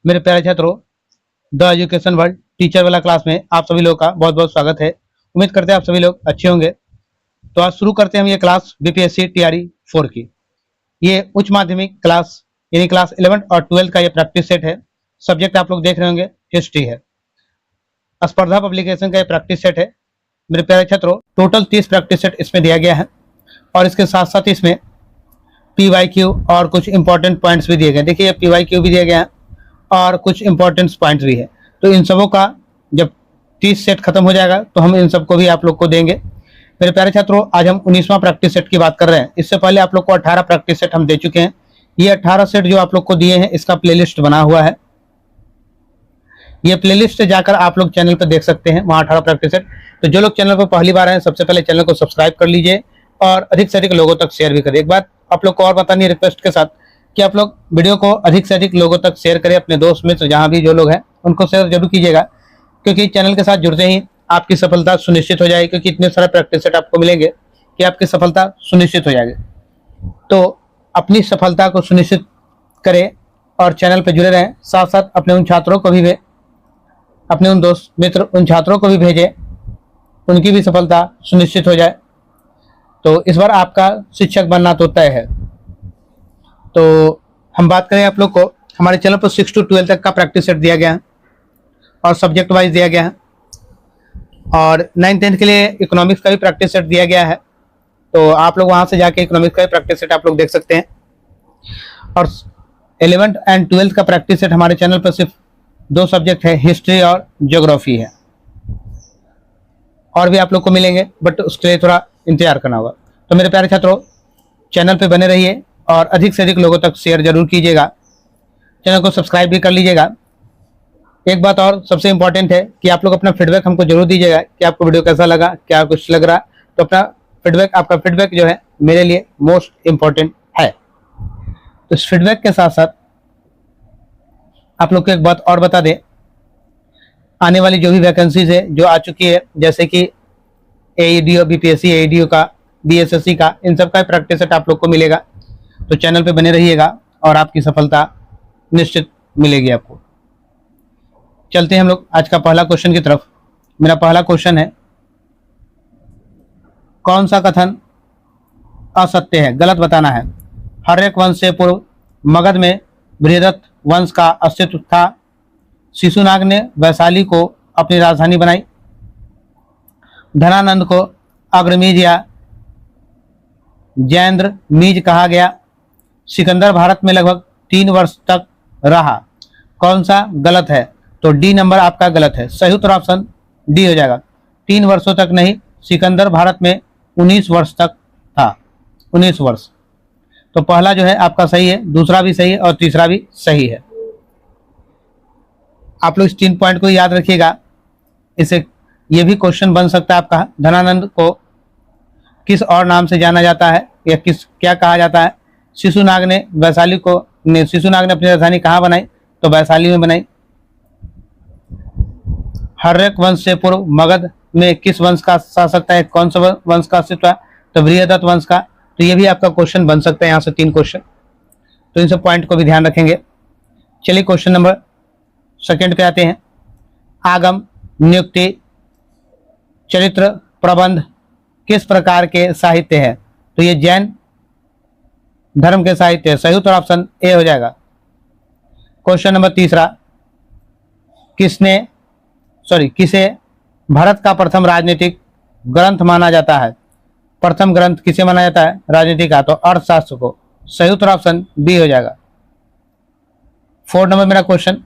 मेरे प्यारे छात्रों, द एजुकेशन वर्ल्ड टीचर वाला क्लास में आप सभी लोगों का बहुत बहुत स्वागत है। उम्मीद करते हैं आप सभी लोग अच्छे होंगे। तो आज शुरू करते हैं हम ये क्लास बीपीएससी टीआरई 4 की। ये उच्च माध्यमिक क्लास यानी क्लास 11 और 12 का ये प्रैक्टिस सेट है। सब्जेक्ट आप लोग देख रहे होंगे हिस्ट्री है। स्पर्धा पब्लिकेशन का ये प्रैक्टिस सेट है। मेरे प्यारे छात्रों, टोटल 30 प्रैक्टिस सेट इसमें दिया गया है और इसके साथ साथ इसमें पीवाईक्यू और कुछ इंपॉर्टेंट पॉइंट्स भी दिए गए। देखिए पीवाईक्यू भी दिया गया है और कुछ इंपॉर्टेंट पॉइंट्स भी है। तो इन सबों का जब 30 सेट खत्म हो जाएगा तो हम इन सबको भी आप लोग को देंगे। मेरे प्यारे छात्रों, आज हम 19वां प्रैक्टिस सेट की बात कर रहे हैं। इससे पहले आप लोग को 18 प्रैक्टिस सेट हम दे चुके हैं। ये 18 सेट जो आप लोग को दिए हैं इसका प्लेलिस्ट बना हुआ है। ये प्लेलिस्ट जाकर आप लोग चैनल पर देख सकते हैं, वहाँ 18 प्रैक्टिस सेट। तो जो लोग चैनल पर पहली बार आए, सबसे पहले चैनल को सब्सक्राइब कर लीजिए और अधिक से अधिक लोगों तक शेयर भी करिए। एक बात आप लोग को और बतानी है रिक्वेस्ट के साथ कि आप लोग वीडियो को अधिक से अधिक लोगों तक शेयर करें। अपने दोस्त मित्र जहां भी जो लोग हैं उनको शेयर जरूर कीजिएगा, क्योंकि चैनल के साथ जुड़ते ही आपकी सफलता सुनिश्चित हो जाएगी। क्योंकि इतने सारे प्रैक्टिस सेट आपको मिलेंगे कि आपकी सफलता सुनिश्चित हो जाएगी। तो अपनी सफलता को सुनिश्चित करें और चैनल पर जुड़े रहें। साथ साथ अपने उन छात्रों को भी अपने उन दोस्त मित्र उन छात्रों को भी भेजें, उनकी भी सफलता सुनिश्चित हो जाए। तो इस बार आपका शिक्षक बनना तो तय है। तो हम बात करें आप लोग को, हमारे चैनल पर 6 to 12 तक का प्रैक्टिस सेट दिया गया है और सब्जेक्ट वाइज दिया गया है। और 9th-10th के लिए इकोनॉमिक्स का भी प्रैक्टिस सेट दिया गया है। तो आप लोग वहां से जाके इकोनॉमिक्स का भी प्रैक्टिस सेट आप लोग देख सकते हैं। और 11th and 12th का प्रैक्टिस सेट हमारे चैनल पर सिर्फ 2 सब्जेक्ट है, हिस्ट्री और ज्योग्राफी है। और भी आप लोग को मिलेंगे, बट उसके लिए थोड़ा इंतजार करना होगा। तो मेरे प्यारे छात्रों, चैनल पे बने रहिए और अधिक से अधिक लोगों तक शेयर जरूर कीजिएगा। चैनल को सब्सक्राइब भी कर लीजिएगा। एक बात और सबसे इंपॉर्टेंट है कि आप लोग अपना फीडबैक हमको जरूर दीजिएगा कि आपको वीडियो कैसा लगा, क्या कुछ लग रहा। तो अपना फीडबैक, आपका फीडबैक जो है मेरे लिए मोस्ट इंपॉर्टेंट है। तो इस फीडबैक के साथ साथ आप लोग को एक बात और बता दें, आने वाली जो भी वैकेंसीज है जो आ चुकी है, जैसे कि एईडीओ, बीपीएससी एईडीओ का, बीएसएससी का, इन सब का प्रैक्टिस सेट आप लोग को मिलेगा। तो चैनल पे बने रहिएगा और आपकी सफलता निश्चित मिलेगी आपको। चलते हैं हम लोग आज का पहला क्वेश्चन की तरफ। मेरा पहला क्वेश्चन है, कौन सा कथन असत्य है, गलत बताना है। हर्यक वंश से पूर्व मगध में बृहदत्त वंश का अस्तित्व था। शिशुनाग ने वैशाली को अपनी राजधानी बनाई। धनानंद को अग्रमीज या जैन्द्र मीज कहा गया। सिकंदर भारत में लगभग 3 वर्ष तक रहा। कौन सा गलत है? तो डी नंबर आपका गलत है। सही उत्तर ऑप्शन डी हो जाएगा। 3 वर्षों तक नहीं, सिकंदर भारत में 19 वर्ष तक था। 19 वर्ष। तो पहला जो है आपका सही है, दूसरा भी सही है और तीसरा भी सही है। आप लोग इस 3 पॉइंट को याद रखिएगा। इसे ये भी क्वेश्चन बन सकता है आपका, धनानंद को किस और नाम से जाना जाता है या क्या कहा जाता है। शिशुनाग ने शिशुनाग ने अपनी राजधानी कहाँ बनाई? तो वैशाली में बनाई। हर्यक वंश से पूर्व मगध में किस वंश का शासक था? कौन सा वंश का अस्तित्व है? तो बृहदत्त वंश का। तो ये भी आपका क्वेश्चन बन सकता है, यहाँ से 3 क्वेश्चन। तो इन सब पॉइंट को भी ध्यान रखेंगे। चलिए क्वेश्चन नंबर 2 पे आते हैं। आगम, नियुक्ति, चरित्र, प्रबंध किस प्रकार के साहित्य है? तो ये जैन धर्म के साहित्य है। सही उत्तर ऑप्शन ए हो जाएगा। क्वेश्चन नंबर 3, किसे भारत का प्रथम राजनीतिक ग्रंथ माना जाता है? प्रथम ग्रंथ किसे माना जाता है राजनीति का? तो अर्थशास्त्र को। सही उत्तर ऑप्शन बी हो जाएगा। 4 नंबर मेरा क्वेश्चन।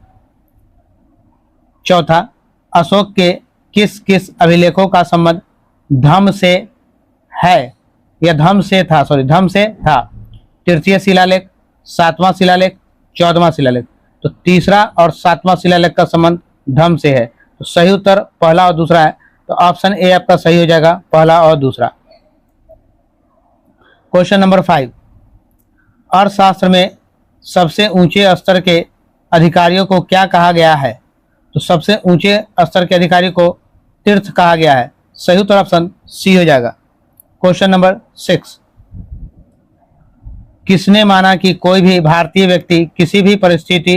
4, अशोक के किस किस अभिलेखों का संबंध धम्म से है या धम्म से था? धम्म से था। तृतीय शिलालेख, 7वां शिलालेख, 14वां शिलालेख। तो तीसरा और 7वां शिलालेख का संबंध धम्म से है। तो सही उत्तर पहला और दूसरा है। तो ऑप्शन ए आपका सही हो जाएगा, पहला और दूसरा। क्वेश्चन नंबर 5, अर्थशास्त्र में सबसे ऊंचे स्तर के अधिकारियों को क्या कहा गया है? तो सबसे ऊंचे स्तर के अधिकारी को तीर्थ कहा गया है। सही उत्तर ऑप्शन सी हो जाएगा। क्वेश्चन नंबर 6, किसने माना कि कोई भी भारतीय व्यक्ति किसी भी परिस्थिति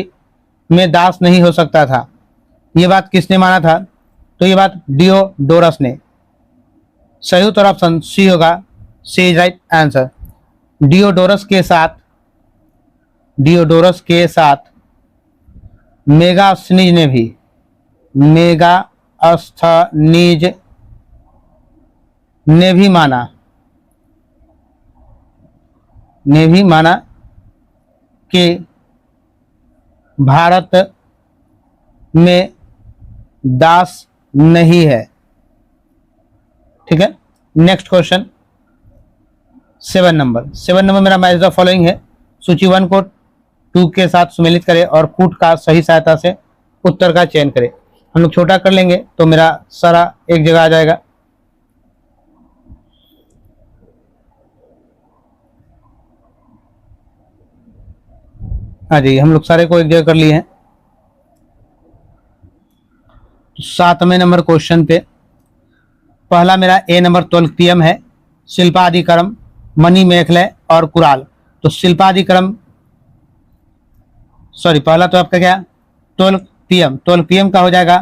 में दास नहीं हो सकता था। ये बात किसने माना था? तो ये बात डियोडोरस ने। सही उत्तर ऑप्शन सी होगा, C is right answer. Diodorus के साथ मेगास्थनीज ने भी मेगास्थनीज ने भी माना कि भारत में दास नहीं है। ठीक है, नेक्स्ट क्वेश्चन 7 नंबर मेरा मैच द फॉलोइंग है। सूची 1 को 2 के साथ सुमेलित करें और कूट का सही सहायता से उत्तर का चयन करें। हम लोग छोटा कर लेंगे तो मेरा सारा एक जगह आ जाएगा। हाँ जी, हम लोग सारे को एक जगह कर लिए हैं। 7वें नंबर क्वेश्चन पे पहला मेरा ए नंबर तोल्कियम है, शिल्पादिकरम, मणि मेखले और कुराल। तो शिल्पादिकरम सॉरी, पहला तो आपका क्या तोल्कियम का हो जाएगा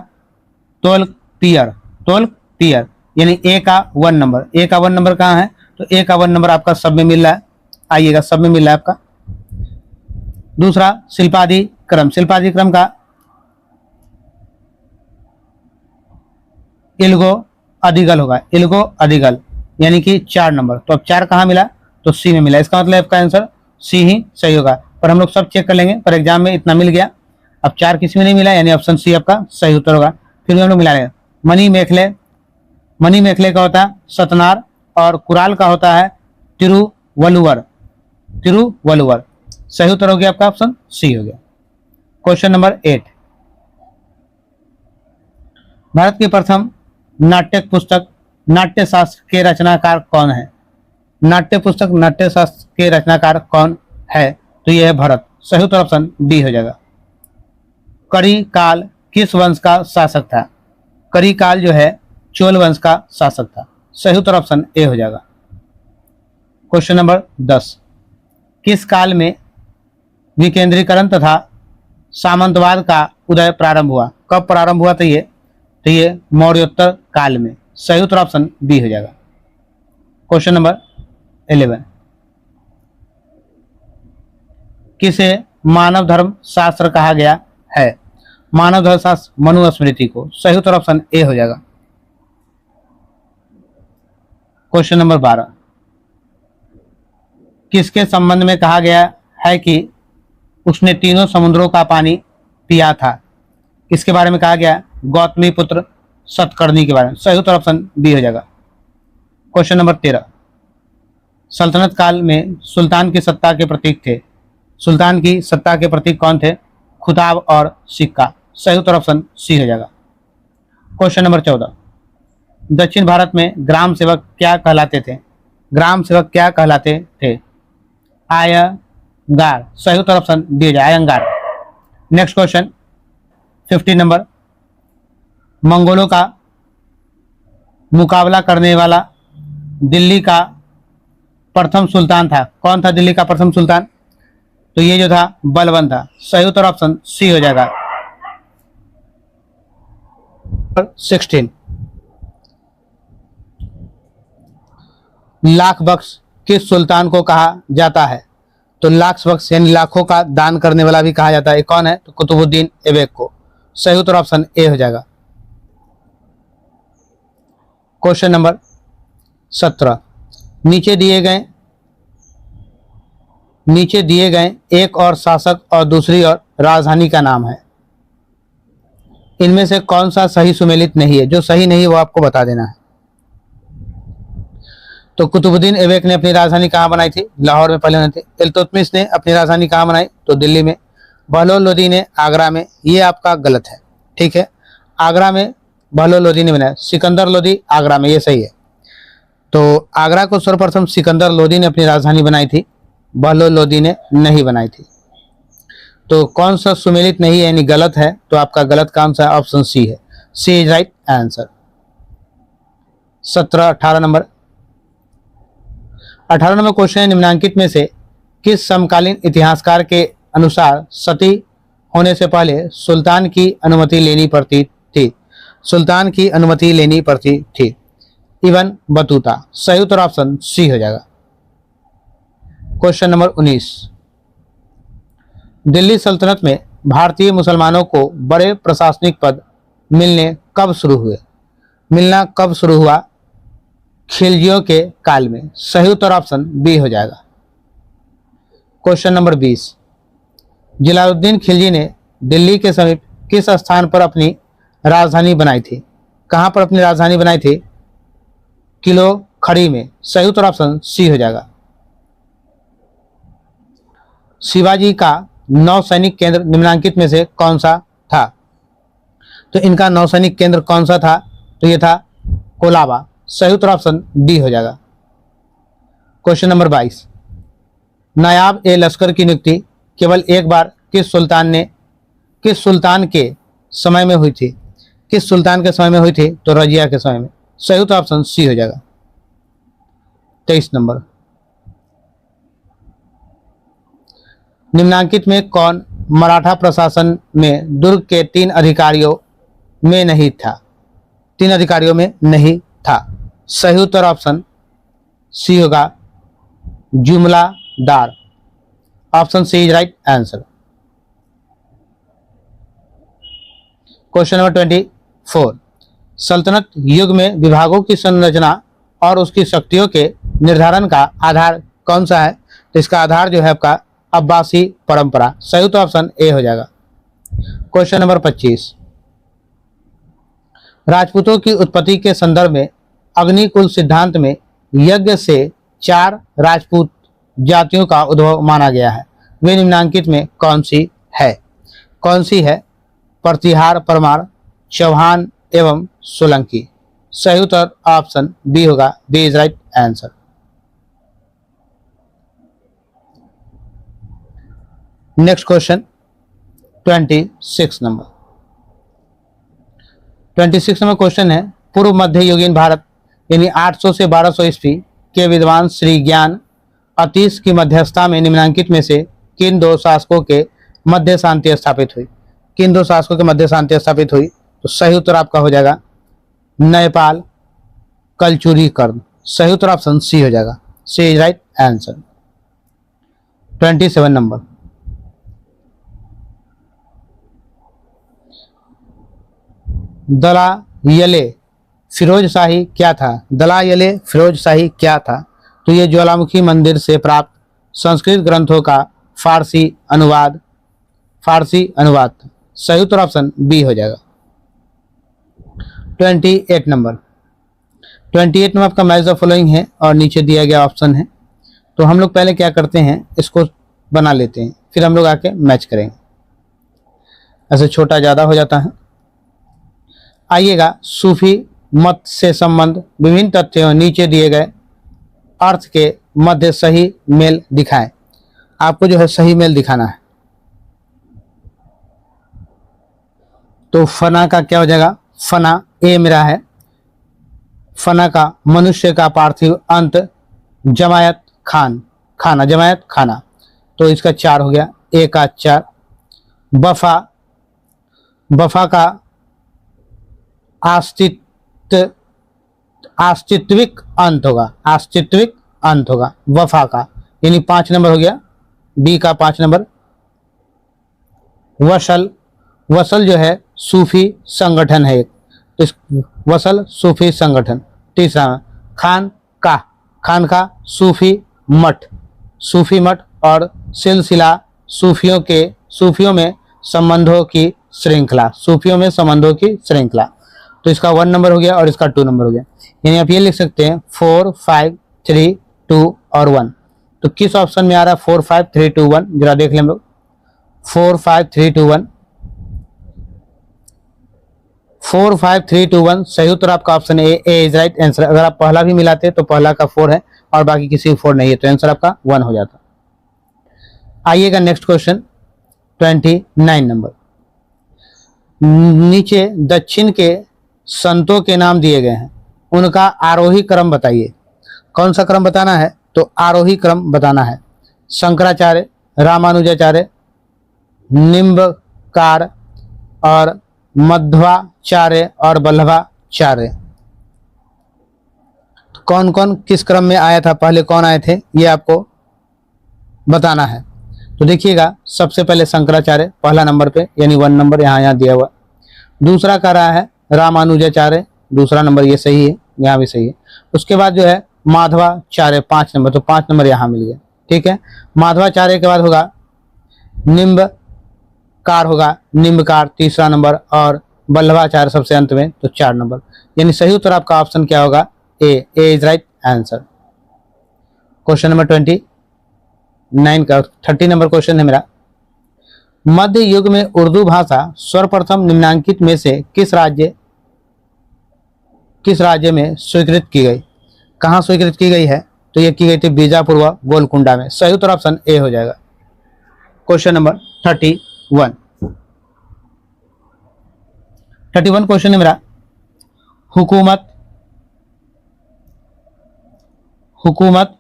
तोल्पियर यानी ए का 1 नंबर। ए का 1 नंबर कहाँ है? तो ए का 1 नंबर आपका सब में मिल रहा है, आइएगा सब में मिल रहा है आपका। दूसरा शिल्पादिक्रम का इल्गो अधिगल होगा, इल्गो अधिगल यानी कि 4 नंबर। तो अब 4 कहाँ मिला? तो सी में मिला। इसका मतलब आपका आंसर सी ही सही होगा, पर हम लोग सब चेक कर लेंगे। पर एग्जाम में इतना मिल गया, अब 4 किसी में नहीं मिला यानी ऑप्शन सी आपका सही उत्तर होगा। फिर भी हम लोग मिला लेंगे। मणि मेखले का होता है सतनार और कुराल का होता है तिरुवल्लुवर। सही उत्तर हो गया आपका ऑप्शन सी हो गया। क्वेश्चन नंबर 8, भारत की प्रथम नाट्य पुस्तक नाट्यशास्त्र के रचनाकार कौन है? नाट्यशास्त्र के रचनाकार कौन है? तो यह है भरत। सही उत्तर ऑप्शन डी हो जाएगा। करी काल किस वंश का शासक था? करी काल जो है चोल वंश का शासक था। सही उत्तर ऑप्शन ए हो जाएगा। क्वेश्चन नंबर 10, किस काल में विकेंद्रीकरण तथा सामंतवाद का उदय प्रारंभ हुआ? कब प्रारंभ हुआ? तो ये मौर्योत्तर काल में। सही उत्तर ऑप्शन बी हो जाएगा। क्वेश्चन नंबर 11, किसे मानव धर्म शास्त्र कहा गया है? मानव धर्म शास्त्र मनुस्मृति को। सही उत्तर ऑप्शन ए हो जाएगा। क्वेश्चन नंबर 12, किसके संबंध में कहा गया है कि उसने तीनों समुद्रों का पानी पिया था? किसके बारे में कहा गया? गौतमी पुत्र सतकर्णी के बारे में। सही उत्तर ऑप्शन बी हो जाएगा। क्वेश्चन नंबर 13, सल्तनत काल में सुल्तान की सत्ता के प्रतीक थे। सुल्तान की सत्ता के प्रतीक कौन थे? खुताब और सिक्का। सही उत्तर ऑप्शन सी हो जाएगा। क्वेश्चन नंबर 14, दक्षिण भारत में ग्राम सेवक क्या कहलाते थे? ग्राम सेवक क्या कहलाते थे? आयंगार। सही उत्तर ऑप्शन डी हो जाएगा, आयंगार। नेक्स्ट क्वेश्चन 15 नंबर, मंगोलों का मुकाबला करने वाला दिल्ली का प्रथम सुल्तान था। कौन था दिल्ली का प्रथम सुल्तान? तो ये जो था बलबन था। सही उत्तर ऑप्शन सी हो जाएगा। 16, लाख बख्श किस सुल्तान को कहा जाता है? तो लाख बख्श यानी लाखों का दान करने वाला भी कहा जाता है। कौन है? तो कुतुबुद्दीन ऐबक को। सही उत्तर ऑप्शन ए हो जाएगा। क्वेश्चन नंबर 17, नीचे दिए गए एक और शासक और दूसरी और राजधानी का नाम है। इनमें से कौन सा सही सुमेलित नहीं है? जो सही नहीं है वो आपको बता देना है। तो कुतुबुद्दीन ऐबक ने अपनी राजधानी कहाँ बनाई थी? लाहौर में पहले थे। इल्तुतमिश ने अपनी राजधानी कहाँ बनाई? तो दिल्ली में। बहलोल लोदी ने आगरा में। ये आपका गलत है, ठीक है। आगरा में बहलोल लोदी ने बनाया, सिकंदर लोदी आगरा में, ये सही है। तो आगरा को सर्वप्रथम सिकंदर लोदी ने अपनी राजधानी बनाई थी, बहलोल लोदी ने नहीं बनाई थी। तो कौन सा सुमेलित नहीं है यानी गलत है? तो आपका गलत कौन सा? ऑप्शन सी है, C is right answer. 18 number question है, निम्नांकित में से किस समकालीन इतिहासकार के अनुसार सती होने से पहले सुल्तान की अनुमति लेनी पड़ती थी। सुल्तान की अनुमति लेनी पड़ती थी। Ibn Battuta. सही उत्तर ऑप्शन सी हो जाएगा। क्वेश्चन नंबर 19, दिल्ली सल्तनत में भारतीय मुसलमानों को बड़े प्रशासनिक पद मिलना कब शुरू हुआ? खिलजियों के काल में। सही उत्तर ऑप्शन बी हो जाएगा। क्वेश्चन नंबर 20, जलालुद्दीन खिलजी ने दिल्ली के समीप किस स्थान पर अपनी राजधानी बनाई थी? कहां पर अपनी राजधानी बनाई थी? किलो खड़ी में। सही उत्तर ऑप्शन सी हो जाएगा। शिवाजी का नौसैनिक केंद्र निम्नलिखित में से कौन सा था? तो इनका नौसैनिक केंद्र कौन सा था? तो ये था कोलाबा। सही उत्तर ऑप्शन डी हो जाएगा। क्वेश्चन नंबर 22, नायाब ए लश्कर की नियुक्ति केवल एक बार किस सुल्तान के समय में हुई थी? किस सुल्तान के समय में हुई थी? तो रजिया के समय में। सही उत्तर ऑप्शन सी हो जाएगा। 23 नंबर, निम्नलिखित में कौन मराठा प्रशासन में दुर्ग के 3 अधिकारियों में नहीं था? 3 अधिकारियों में नहीं था। सही उत्तर ऑप्शन सी होगा, जुमलादार। Option C is right answer. Question number 24, सल्तनत युग में विभागों की संरचना और उसकी शक्तियों के निर्धारण का आधार कौन सा है? तो इसका आधार जो है आपका अब्बासी परंपरा। सही उत्तर ऑप्शन ए हो जाएगा। क्वेश्चन नंबर 25, राजपूतों की उत्पत्ति के संदर्भ में अग्निकुल सिद्धांत में यज्ञ से 4 राजपूत जातियों का उद्भव माना गया है। वे निम्नलिखित में कौन सी है? प्रतिहार, परमार, चौहान एवं सोलंकी। सही उत्तर ऑप्शन बी होगा। B is right answer. Next question 26 number. 26 number question है, पूर्व मध्ययुगीन भारत यानी 800 से 1200 ईस्वी के विद्वान श्री ज्ञान अतीश की मध्यस्थता में निम्नलिखित में से किन 2 शासकों के मध्य शांति स्थापित हुई? किन 2 शासकों के मध्य शांति स्थापित हुई? तो सही उत्तर आपका हो जाएगा नयपाल कलचुरी कर्ण। सही उत्तर ऑप्शन सी हो जाएगा। C is right answer. 27 number, दलायले फिरोज शाही क्या था? दलायले फिरोज शाही क्या था? तो ये ज्वालामुखी मंदिर से प्राप्त संस्कृत ग्रंथों का फारसी अनुवाद था। सही उत्तर ऑप्शन बी हो जाएगा। 28 नंबर आपका मैच द फॉलोइंग है और नीचे दिया गया ऑप्शन है। तो हम लोग पहले क्या करते हैं, इसको बना लेते हैं, फिर हम लोग आके मैच करेंगे। ऐसे छोटा ज़्यादा हो जाता है। आइएगा, सूफी मत से संबंध विभिन्न तथ्यों नीचे दिए गए अर्थ के मध्य सही मेल दिखाएं। आपको जो है सही मेल दिखाना है। तो फना का क्या हो जाएगा? फना ए मेरा है। फना का मनुष्य का पार्थिव अंत जमायत खाना, तो इसका 4 हो गया। ए का 4। बफा का आस्तित्विक अंत होगा वफा का, यानी 5 नंबर हो गया। बी का 5 नंबर। वसल जो है सूफी संगठन है एक, तो इस वसल सूफी संगठन। तीसरा खान का सूफी मठ और सिलसिला सूफियों में संबंधों की श्रृंखला। तो इसका 1 नंबर हो गया और इसका 2 नंबर हो गया। यानी आप ये लिख सकते हैं 4, 5, 3, 2 और 1। तो किस ऑप्शन में आ रहा है 4, 5, 3, 2, 1? जरा देख लें हम लोग। 4, 5, 3, 2, 1। 4, 5, 3, 2, 1 सही उत्तर आपका option A is right answer. अगर आप पहला भी मिलाते तो पहला का 4 है और बाकी किसी 4 नहीं है, तो आंसर आपका 1 हो जाता। आइएगा नेक्स्ट क्वेश्चन 29 नंबर। नीचे दक्षिण के संतों के नाम दिए गए हैं, उनका आरोही क्रम बताइए। कौन सा क्रम बताना है? तो आरोही क्रम बताना है। शंकराचार्य, रामानुजाचार्य, कार और मध्वाचार्य और वल्लभाचार्य। कौन कौन किस क्रम में आया था, पहले कौन आए थे, ये आपको बताना है। तो देखिएगा, सबसे पहले शंकराचार्य पहला नंबर पे, यानी 1 नंबर यहाँ दिया हुआ। दूसरा का रहा है रामानुजाचार्य, दूसरा नंबर, ये सही है, यहाँ भी सही है। उसके बाद जो है माधवाचार्य 5 नंबर, तो 5 नंबर यहाँ मिल गया। ठीक है, माधवाचार्य के बाद होगा निम्बकार, होगा निम्बकार तीसरा नंबर, और वल्लभाचार्य सबसे अंत में, तो 4 नंबर। यानी सही उत्तर आपका ऑप्शन क्या होगा, A is right answer. Question number 29 का 30 नंबर क्वेश्चन है मेरा। मध्य युग में उर्दू भाषा सर्वप्रथम निम्नांकित में से किस राज्य में स्वीकृत की गई? कहाँ स्वीकृत की गई है? तो ये की गई थी बीजापुर व गोलकुंडा में। सही उत्तर ऑप्शन ए हो जाएगा। क्वेश्चन नंबर 31 क्वेश्चन है मेरा। हुकूमत,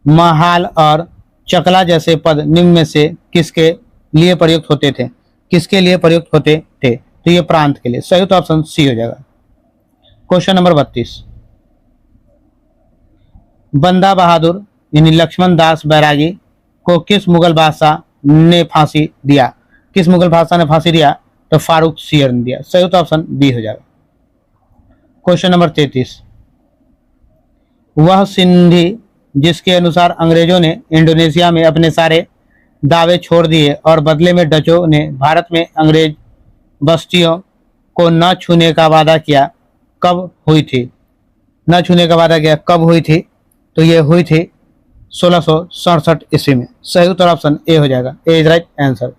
महाल और चकला जैसे पद निम्न में से किसके लिए प्रयुक्त होते थे? किसके लिए प्रयुक्त होते थे? तो ये प्रांत के लिए। सही उत्तर ऑप्शन सी हो जाएगा। क्वेश्चन नंबर 32, बंदा बहादुर यानी लक्ष्मण दास बैरागी को किस मुगल बादशाह ने फांसी दिया? किस मुगल बादशाह ने फांसी दिया? तो फारूक सियर ने दिया। सही उत्तर ऑप्शन बी हो जाएगा। क्वेश्चन नंबर 33, वह सिंधी जिसके अनुसार अंग्रेजों ने इंडोनेशिया में अपने सारे दावे छोड़ दिए और बदले में डचों ने भारत में अंग्रेज बस्तियों को न छूने का वादा किया, कब हुई थी? न छूने का वादा किया कब हुई थी? तो ये हुई थी 1667 ईस्वी में। सही उत्तर ऑप्शन ए हो जाएगा। A is right answer.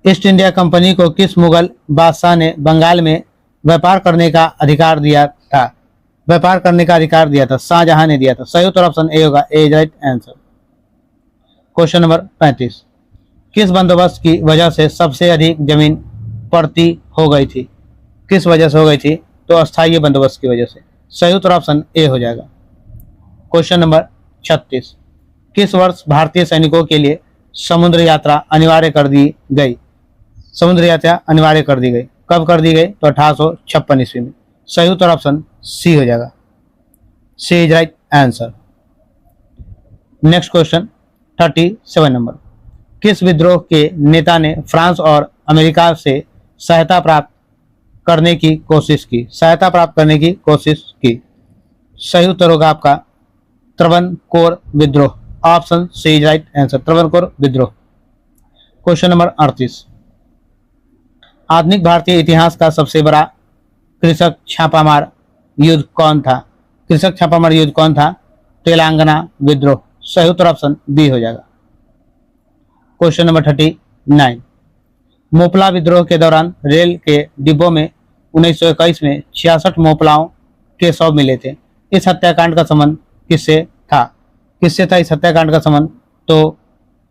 East India Company को किस मुगल बादशाह ने बंगाल में व्यापार करने का अधिकार दिया था? व्यापार करने का अधिकार दिया था, शाहजहां ने दिया था। सही उत्तर ऑप्शन ए होगा। A is right answer. Question number 35, किस बंदोबस्त की वजह से सबसे अधिक जमीन पड़ती हो गई थी? किस वजह से हो गई थी? तो अस्थायी बंदोबस्त की वजह से। सही उत्तर ऑप्शन ए हो जाएगा। क्वेश्चन नंबर 36, किस वर्ष भारतीय सैनिकों के लिए समुद्र यात्रा अनिवार्य कर दी गई? समुद्र यात्रा अनिवार्य कर दी गई, कब कर दी गई? तो 1856 ईस्वी में। सही उत्तर ऑप्शन सी हो जाएगा। C is right answer. Next question 37 number, किस विद्रोह के नेता ने फ्रांस और अमेरिका से सहायता प्राप्त करने की कोशिश की? सहायता प्राप्त करने की कोशिश की। सही उत्तर होगा आपका त्रावणकोर विद्रोह। Option C is right answer, Travancore विद्रोह। क्वेश्चन नंबर 38, आधुनिक भारतीय इतिहास का सबसे बड़ा कृषक छापामार युद्ध कौन था? कृषक छापामार युद्ध कौन था? तेलंगाना विद्रोह। सही उत्तर ऑप्शन बी हो जाएगा। क्वेश्चन नंबर 39, मोपला विद्रोह के दौरान रेल के डिब्बों में 1921 में 66 मोपलाओं के शव मिले थे। इस हत्याकांड का संबंध किससे था? किससे था इस हत्याकांड का संबंध? तो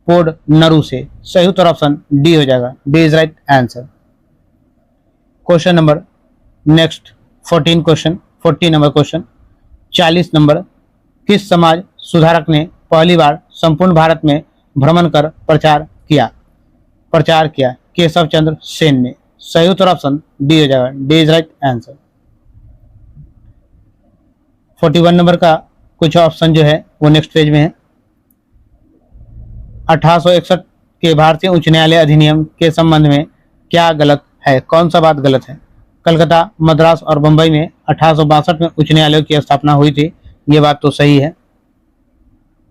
पोडनरू से। सही उत्तर ऑप्शन डी हो जाएगा। D is right answer. Question number next 14 question, 40 number question, 40 number, किस समाज सुधारक ने पहली बार संपूर्ण भारत में भ्रमण कर प्रचार किया? केशव चंद्र सेन ने। सही उत्तर ऑप्शन डी हो जाएगा। D is right answer. 41 number का कुछ ऑप्शन जो है वो नेक्स्ट पेज में है। 1861 के भारतीय उच्च न्यायालय अधिनियम के संबंध में क्या गलत है? कौन सा बात गलत है? कलकत्ता, मद्रास और बंबई में 1862 में उच्च न्यायालयों की स्थापना हुई थी। ये बात तो सही है।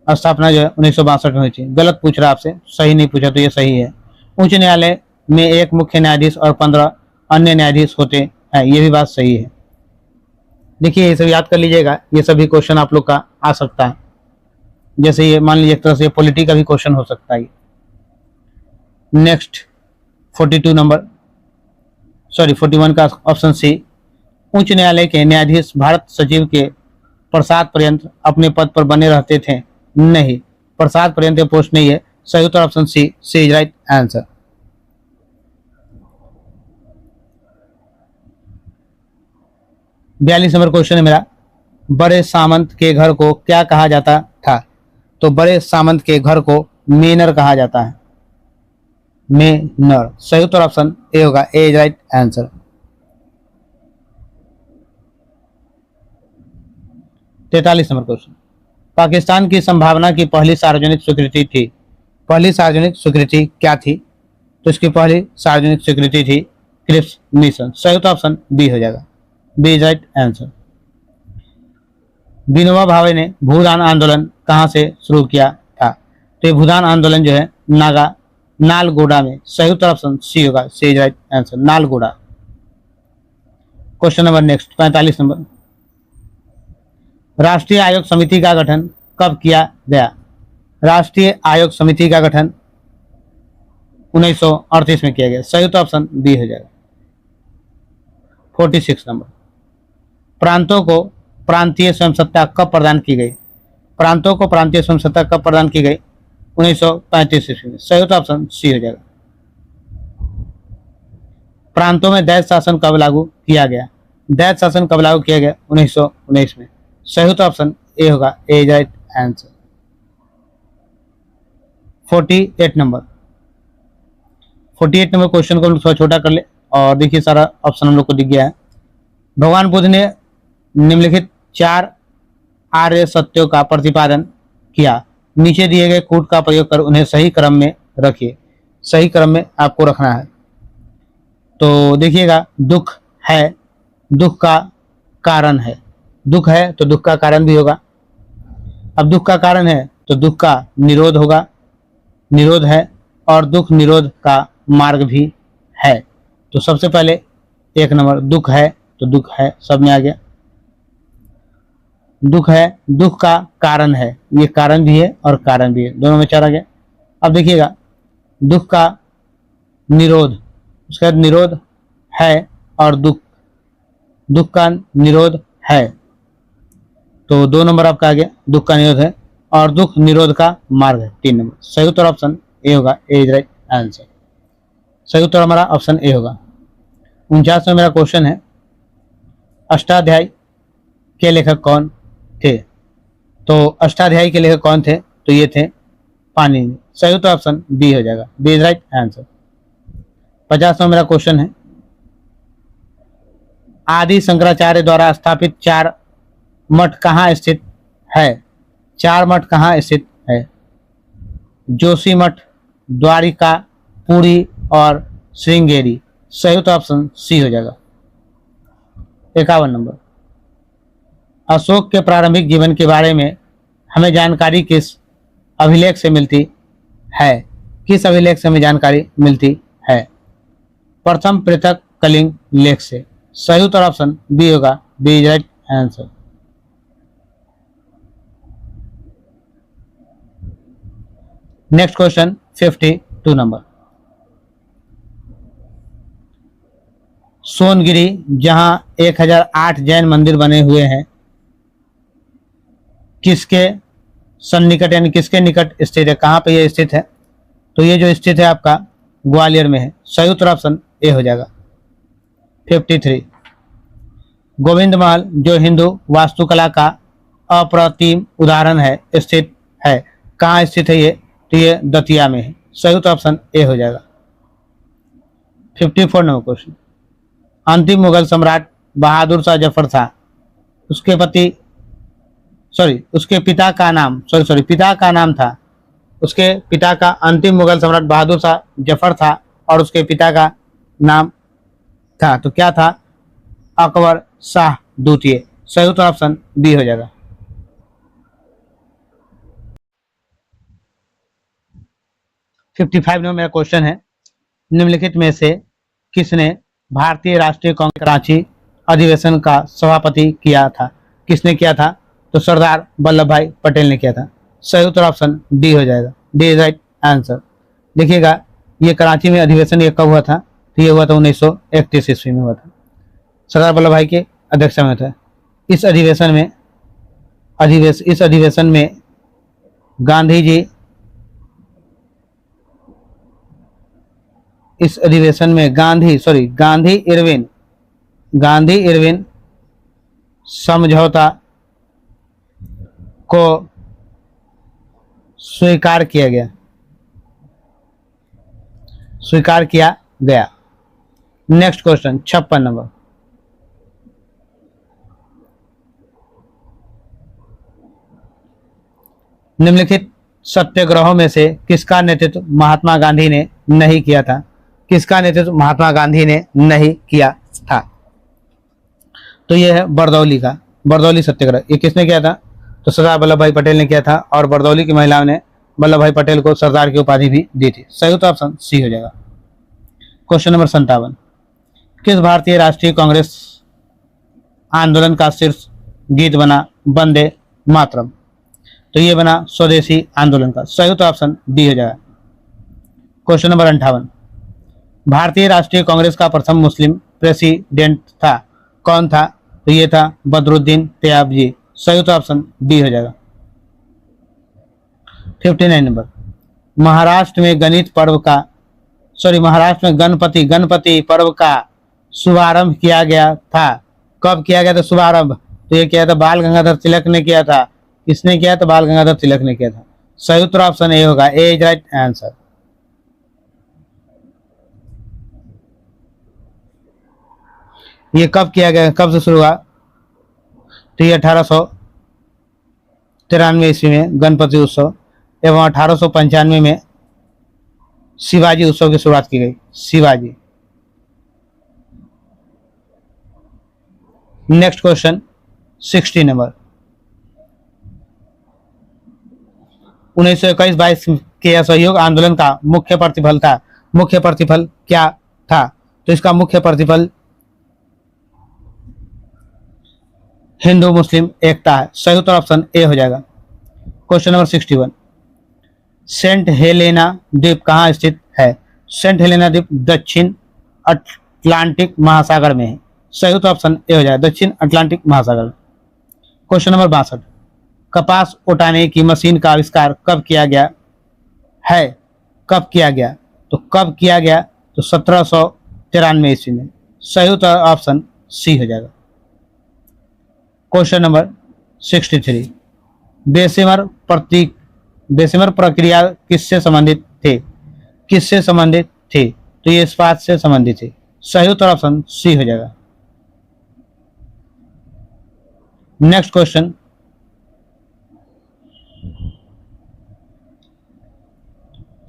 स्थापना जो है 1962 में हुई थी। गलत पूछ रहा आपसे, सही नहीं पूछा, तो ये सही है। उच्च न्यायालय में एक मुख्य न्यायाधीश और 15 अन्य न्यायाधीश होते हैं, ये भी बात सही है। देखिए, ये सब याद कर लीजिएगा, ये सभी क्वेश्चन आप लोग का आ सकता है। जैसे ये मान लीजिए एक तरह से पॉलिटी का भी क्वेश्चन हो सकता है। नेक्स्ट 42 नंबर, सॉरी 41 का ऑप्शन सी, उच्च न्यायालय के न्यायाधीश भारत सचिव के प्रसाद पर्यंत अपने पद पर बने रहते थे। नहीं, प्रसाद पर्यंत पोस्ट नहीं है। सही उत्तर option C, C is right answer. बयालीस नंबर क्वेश्चन है मेरा, बड़े सामंत के घर को क्या कहा जाता था? तो बड़े सामंत के घर को मेनर कहा जाता है। मेनर। सही उत्तर ऑप्शन ए होगा, A is right answer. 43 number question. Pakistan की संभावना की पहली सार्वजनिक स्वीकृति थी। पहली सार्वजनिक स्वीकृति क्या थी? तो इसकी पहली सार्वजनिक स्वीकृति थी क्रिप्स मिशन। सही उत्तर ऑप्शन बी हो जाएगा, B is right answer. Vinoba Bhave ने भूदान आंदोलन कहां से शुरू किया था? तो ये भूदान आंदोलन जो है नालगोंडा में। सही उत्तर ऑप्शन सी होगा, C is right answer, Nalgonda. Question number next 45 number. राष्ट्रीय आयोग समिति का गठन कब किया गया? राष्ट्रीय आयोग समिति का गठन 1938 में किया गया। सही उत्तर ऑप्शन बी हो जाएगा। 46 नंबर। प्रांतों को प्रांतीय स्वयं सत्ता कब प्रदान की गई? प्रांतों को प्रांतीय स्वयं सत्ता कब प्रदान की गई? 1935 ईस्वी में। सही उत्तर ऑप्शन सी हो जाएगा। प्रांतों में दैत शासन कब लागू किया गया? दैत शासन कब लागू किया गया? 1919 में। सही उत्तर ऑप्शन ए होगा, A is right answer. 48 number. 48 number question को हम लोग थोड़ा छोटा कर ले और देखिए सारा ऑप्शन हम लोग को दिख गया है। भगवान बुद्ध ने निम्नलिखित 4 आर्य सत्यों का प्रतिपादन किया। नीचे दिए गए कूट का प्रयोग कर उन्हें सही क्रम में रखिए। सही क्रम में आपको रखना है। तो देखिएगा, दुख है, दुख का कारण है। दुख है तो दुख का कारण भी होगा। अब दुख का कारण है तो दुख का निरोध होगा, निरोध है, और दुख निरोध का मार्ग भी है। तो सबसे पहले 1 नंबर दुख है, तो दुख है सब में आ गया। दुख है, दुख का कारण है, ये कारण भी है और कारण भी है, दोनों में 4 आ गया। अब देखिएगा, दुख का निरोध, उसके बाद निरोध है और दुख, दुख का निरोध है, तो 2 नंबर आपका आ गया। दुख का निरोध है और दुख निरोध का मार्ग है, 3 नंबर। सही उत्तर ऑप्शन ए होगा, ए इज राइट आंसर। सही उत्तर हमारा ऑप्शन ए होगा। 49 में मेरा क्वेश्चन है, अष्टाध्यायी के लेखक कौन थे? तो अष्टाध्यायी के लेखक कौन थे? तो ये थे पाणिनि। सही उत्तर ऑप्शन बी हो जाएगा, बी इज राइट आंसर। 50 में मेरा क्वेश्चन है, आदि शंकराचार्य द्वारा स्थापित 4 मठ कहाँ स्थित है? 4 मठ कहाँ स्थित है? जोशी मठ, द्वारिका, पुरी और श्रृंगेरी। सही उत्तर ऑप्शन सी हो जाएगा। 51 नंबर। अशोक के प्रारंभिक जीवन के बारे में हमें जानकारी किस अभिलेख से मिलती है? किस अभिलेख से हमें जानकारी मिलती है? प्रथम पृथक कलिंग लेख से। सही उत्तर ऑप्शन बी होगा, B is right answer. Next question 52 number. Songiri जहां 1008 जैन मंदिर बने हुए हैं, किसके सन्निकट यानी किसके निकट स्थित है? कहां पे ये स्थित है? तो ये जो स्थित है आपका ग्वालियर में है। सही उत्तर ऑप्शन ए हो जाएगा। 53। गोविंद महल जो हिंदू वास्तुकला का अप्रतिम उदाहरण है, स्थित है कहाँ स्थित है ये? तो ये दतिया में है। सही उत्तर ऑप्शन ए हो जाएगा। 54 नंबर क्वेश्चन। अंतिम मुगल सम्राट बहादुर शाह जफर था, उसके पिता का नाम पिता का नाम था, उसके पिता का, अंतिम मुगल सम्राट बहादुर शाह जफर था और उसके पिता का नाम था, तो क्या था? अकबर शाह द्वितीय। सही उत्तर ऑप्शन बी हो जाएगा। 55 में मेरा क्वेश्चन है, निम्नलिखित में से किसने भारतीय राष्ट्रीय कांग्रेस कराची अधिवेशन का सभापति किया था? किसने किया था? तो सरदार वल्लभ भाई पटेल ने किया था। सही उत्तर ऑप्शन डी हो जाएगा, डी इज राइट आंसर। देखिएगा, ये कराची में अधिवेशन ये कब हुआ था? तो ये हुआ था 1931 ईस्वी में हुआ था, सरदार वल्लभ भाई के अध्यक्षता में था। इस अधिवेशन में गांधी जी, इस अधिवेशन में गांधी इरविन समझौता को स्वीकार किया गया, स्वीकार किया गया। नेक्स्ट क्वेश्चन 56 नंबर, निम्नलिखित सत्याग्रहों में से किसका नेतृत्व महात्मा गांधी ने नहीं किया था? किसका नेतृत्व महात्मा गांधी ने नहीं किया था? तो यह है बरदौली का, बरदौली सत्याग्रह। ये किसने किया था? तो सरदार वल्लभ भाई पटेल ने किया था, और बरदौली की महिलाओं ने वल्लभ भाई पटेल को सरदार की उपाधि भी दी थी। सही तो ऑप्शन सी हो जाएगा। क्वेश्चन नंबर 57, किस भारतीय राष्ट्रीय कांग्रेस आंदोलन का शीर्ष गीत बना वंदे मातरम? तो ये बना स्वदेशी आंदोलन का। सही तो ऑप्शन डी हो जाएगा। क्वेश्चन नंबर 58, भारतीय राष्ट्रीय कांग्रेस का प्रथम मुस्लिम प्रेसिडेंट था, कौन था? तो ये था बदरुद्दीन तैयबजी। सही तो ऑप्शन डी हो जाएगा। 59 नंबर, महाराष्ट्र में गणपति पर्व का शुभारंभ किया गया था, कब किया गया था शुभारंभ? तो ये किया था बाल गंगाधर तिलक ने किया था। किसने किया? तो बाल गंगाधर तिलक ने किया था। सही उत्तर ऑप्शन ए होगा, ए इज राइट आंसर। ये कब किया गया, कब से शुरू हुआ? तो ये 1893 ईस्वी में गणपति उत्सव एवं 1895 में शिवाजी उत्सव की शुरुआत की गई। शिवाजी। नेक्स्ट क्वेश्चन 60 नंबर, 1921-22 के असहयोग आंदोलन का मुख्य प्रतिफल था, मुख्य प्रतिफल क्या था? तो इसका मुख्य प्रतिफल हिंदू मुस्लिम एकता है। सही उत्तर ऑप्शन ए हो जाएगा। क्वेश्चन नंबर 61, सेंट हेलेना द्वीप कहाँ स्थित है? सेंट हेलेना द्वीप दक्षिण अटलांटिक महासागर में है। सही उत्तर ऑप्शन ए हो जाएगा, दक्षिण अटलांटिक महासागर। क्वेश्चन नंबर 62, कपास उठाने की मशीन का आविष्कार कब किया गया है? कब किया गया? तो कब किया गया? तो 1793 ईस्वी में। सही उत्तर ऑप्शन सी हो जाएगा। क्वेश्चन नंबर 63, बेशेमर प्रक्रिया किससे संबंधित थे? किससे संबंधित थे? तो ये इस्पात से संबंधित थे। सही उत्तर ऑप्शन सी हो जाएगा। नेक्स्ट क्वेश्चन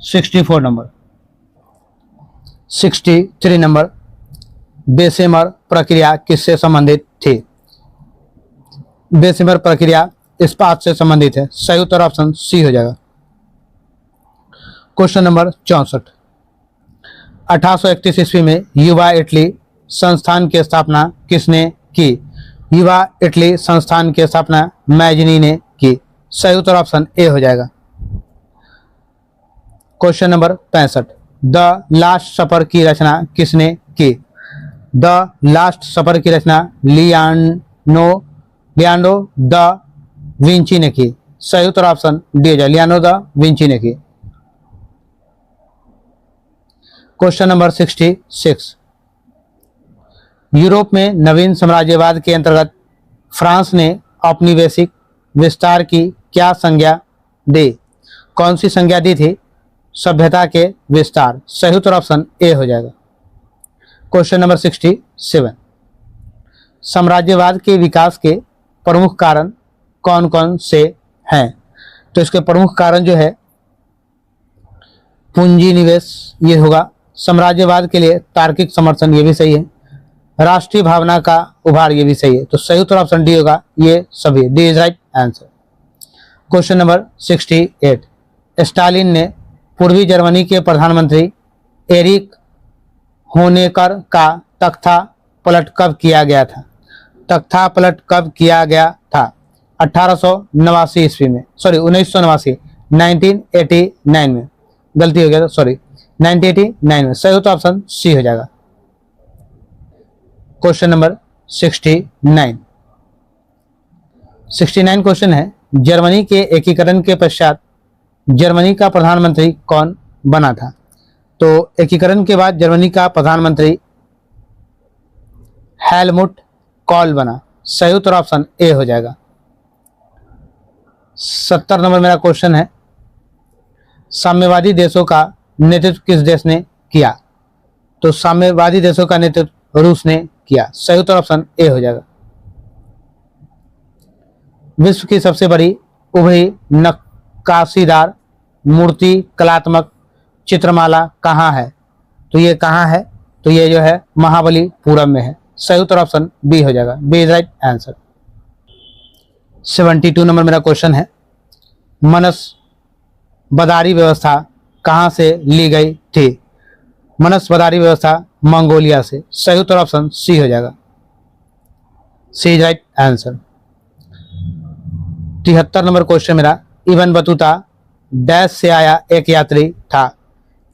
64 नंबर, 63 नंबर, बेशेमर प्रक्रिया किससे संबंधित थी? बेशेमर प्रक्रिया इस्पात से संबंधित है। सही उत्तर ऑप्शन सी हो जाएगा। क्वेश्चन नंबर 64, 1831 ईस्वी में युवा इटली संस्थान की स्थापना किसने की? युवा इटली संस्थान की स्थापना मैजनी ने की। सही उत्तर ऑप्शन ए हो जाएगा। क्वेश्चन नंबर 65, द लास्ट सफर की रचना किसने की? द लास्ट सफर की रचना लियानो द विंची ने की। सही उत्तर ऑप्शन डी हो जाए, लियानो द विंची ने की। क्वेश्चन नंबर 66, यूरोप में नवीन साम्राज्यवाद के अंतर्गत फ्रांस ने औपनिवेशिक विस्तार की क्या संज्ञा दी? कौन सी संज्ञा दी थी? सभ्यता के विस्तार। सही उत्तर ऑप्शन ए हो जाएगा। क्वेश्चन नंबर 67, साम्राज्यवाद के विकास के प्रमुख कारण कौन कौन से हैं? तो इसके प्रमुख कारण जो है पूंजी निवेश ये होगा, साम्राज्यवाद के लिए तार्किक समर्थन ये भी सही है, राष्ट्रीय भावना का उभार ये भी सही है। तो सही उत्तर ऑप्शन डी होगा, ये सभी, D is right answer. Question number 68, Stalin ने पूर्वी जर्मनी के प्रधानमंत्री एरिक होनेकर का तख्ता पलट कब किया गया था? तख्ता पलट कब किया गया था? 1889 ईस्वी में, सॉरी 1989, 1989 में, गलती हो गया था, सॉरी 1989 में। सही उत्तर ऑप्शन सी हो जाएगा। क्वेश्चन नंबर 69 क्वेश्चन है, जर्मनी के एकीकरण के पश्चात जर्मनी का प्रधानमंत्री कौन बना था? तो एकीकरण के बाद जर्मनी का प्रधानमंत्री हेलमुट कॉल बना। सही उत्तर ऑप्शन ए हो जाएगा। 70 नंबर मेरा क्वेश्चन है, साम्यवादी देशों का नेतृत्व किस देश ने किया? तो साम्यवादी देशों का नेतृत्व रूस ने किया। सही उत्तर ऑप्शन ए हो जाएगा। विश्व की सबसे बड़ी उभरी नक्काशीदार मूर्ति कलात्मक चित्रमाला कहाँ है? तो ये कहाँ है? तो ये जो है महाबलीपुरम में है। सही उत्तर ऑप्शन बी हो जाएगा। B is right answer. 72 number मेरा क्वेश्चन है, मनसबदारी व्यवस्था कहाँ से ली गई थी? मनसबदारी व्यवस्था मंगोलिया से। सही उत्तर ऑप्शन सी हो जाएगा। C is right answer. 73 number question मेरा, इब्न बतूता डैश से आया एक यात्री था।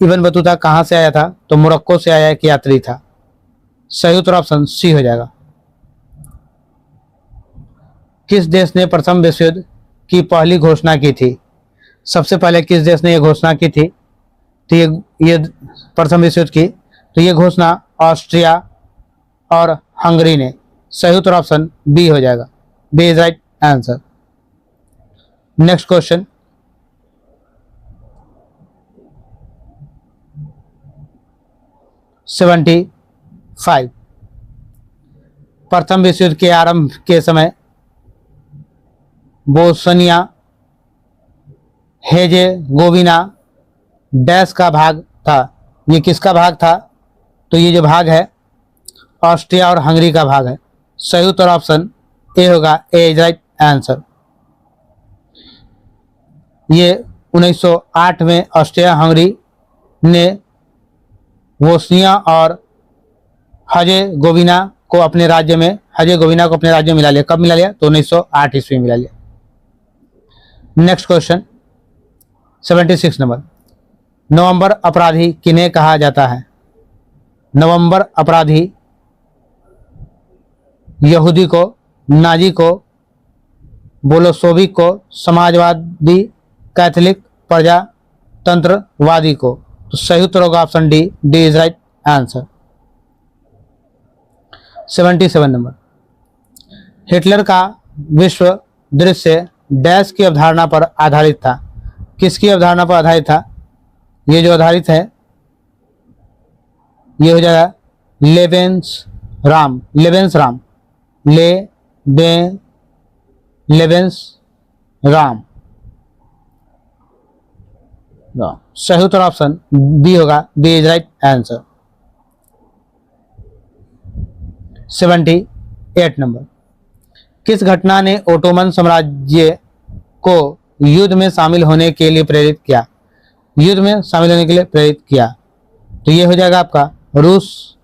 इब्न बतूता कहाँ से आया था? तो मोरक्को से आया एक यात्री था। सही उत्तर ऑप्शन सी हो जाएगा। किस देश ने प्रथम विश्व युद्ध की पहली घोषणा की थी? सबसे पहले किस देश ने यह घोषणा की थी? तो ये प्रथम विश्व युद्ध की, तो ये घोषणा ऑस्ट्रिया और हंगरी ने। सही उत्तर ऑप्शन बी हो जाएगा। B is right answer. Next question, 75 प्रथम विश्व युद्ध के आरंभ के समय बोस्निया हेजेगोविना डैश का भाग था। ये किसका भाग था? तो ये जो भाग है ऑस्ट्रिया और हंगरी का भाग है। सही उत्तर ऑप्शन ए होगा। A is right answer. ये 1908 में ऑस्ट्रिया हंगरी ने बोस्निया और हजेगोविना को अपने राज्य में मिला लिया। कब मिला लिया? तो 1908 ईस्वी में मिला लिया। नेक्स्ट क्वेश्चन 76 नंबर, नवंबर अपराधी किन्हें कहा जाता है? नवंबर अपराधी यहूदी को, नाजी को, बोलोशेविक को, समाजवादी, कैथोलिक, प्रजातंत्रवादी को। तो सही उत्तर होगा option D. D is right answer. 77 number, Hitler का विश्व दृश्य डैश की अवधारणा पर आधारित था। किसकी अवधारणा पर आधारित था? ये जो आधारित है ये हो जाएगा लेवेंसराम। सही उत्तर ऑप्शन बी होगा। B is right answer. 78 number, किस घटना ने ओटोमन साम्राज्य को युद्ध में शामिल होने के लिए प्रेरित किया? युद्ध में शामिल होने के लिए प्रेरित किया, तो ये हो जाएगा आपका रूस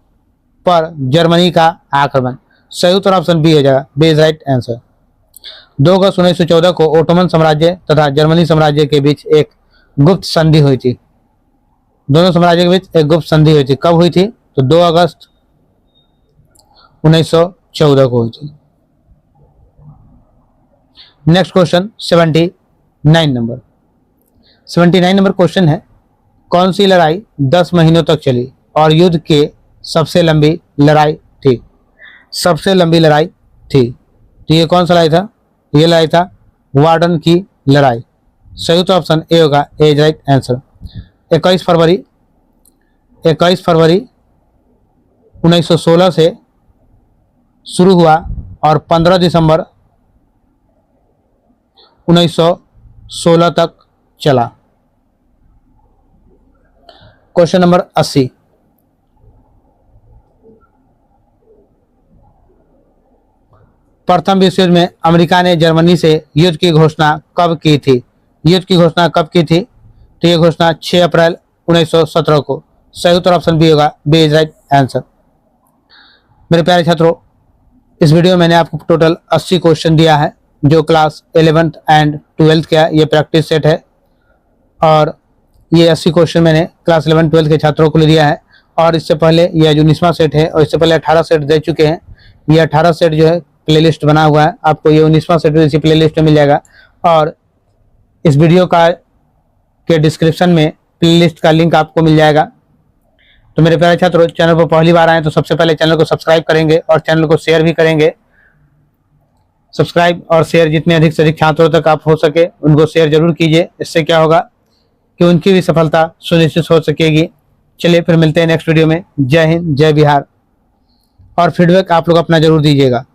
पर जर्मनी का आक्रमण। सही उत्तर ऑप्शन बी हो जाएगा। B is right answer. 2 अगस्त 1914 को ओटोमन साम्राज्य तथा जर्मनी साम्राज्य के बीच एक गुप्त संधि हुई थी। दोनों साम्राज्य के बीच एक गुप्त संधि हुई थी। कब हुई थी? तो 2 अगस्त 1914 को हुई थी। Next question 79 number. 79 number question है, कौन सी लड़ाई 10 महीनों तक चली और युद्ध के सबसे लंबी लड़ाई थी? सबसे लंबी लड़ाई थी, तो ये कौन सा लड़ाई था? ये लड़ाई था वार्डन की लड़ाई। सही उत्तर ऑप्शन ए होगा। A is right answer. 21 फरवरी 1916 से शुरू हुआ और 15 दिसंबर 1916 तक चला। क्वेश्चन नंबर 80, प्रथम विश्व युद्ध में अमेरिका ने जर्मनी से युद्ध की घोषणा कब की थी? युद्ध की घोषणा कब की थी? तो ये घोषणा 6 अप्रैल 1917 को। सही उत्तर ऑप्शन बी होगा। B is right answer. मेरे प्यारे छात्रों, इस वीडियो में मैंने आपको टोटल 80 क्वेश्चन दिया है जो क्लास 11th एंड 12th का ये प्रैक्टिस सेट है, और ये 80 क्वेश्चन मैंने क्लास 11 12 के छात्रों को दिया है। और इससे पहले यह जो 19वां सेट है और इससे पहले 18 सेट दे चुके हैं। ये 18 सेट जो है प्लेलिस्ट बना हुआ है, आपको ये 19वां सेट इसी प्लेलिस्ट में मिल जाएगा। और इस वीडियो का के डिस्क्रिप्शन में प्लेलिस्ट का लिंक आपको मिल जाएगा। तो मेरे प्यारे छात्रों, चैनल पर पहली बार आए तो सबसे पहले चैनल को सब्सक्राइब करेंगे और चैनल को शेयर भी करेंगे। सब्सक्राइब और शेयर जितने अधिक से अधिक छात्रों तक आप हो सके उनको शेयर जरूर कीजिए। इससे क्या होगा कि उनकी भी सफलता सुनिश्चित हो सकेगी। चलिए फिर मिलते हैं नेक्स्ट वीडियो में। जय हिंद, जय बिहार। और फीडबैक आप लोग अपना जरूर दीजिएगा।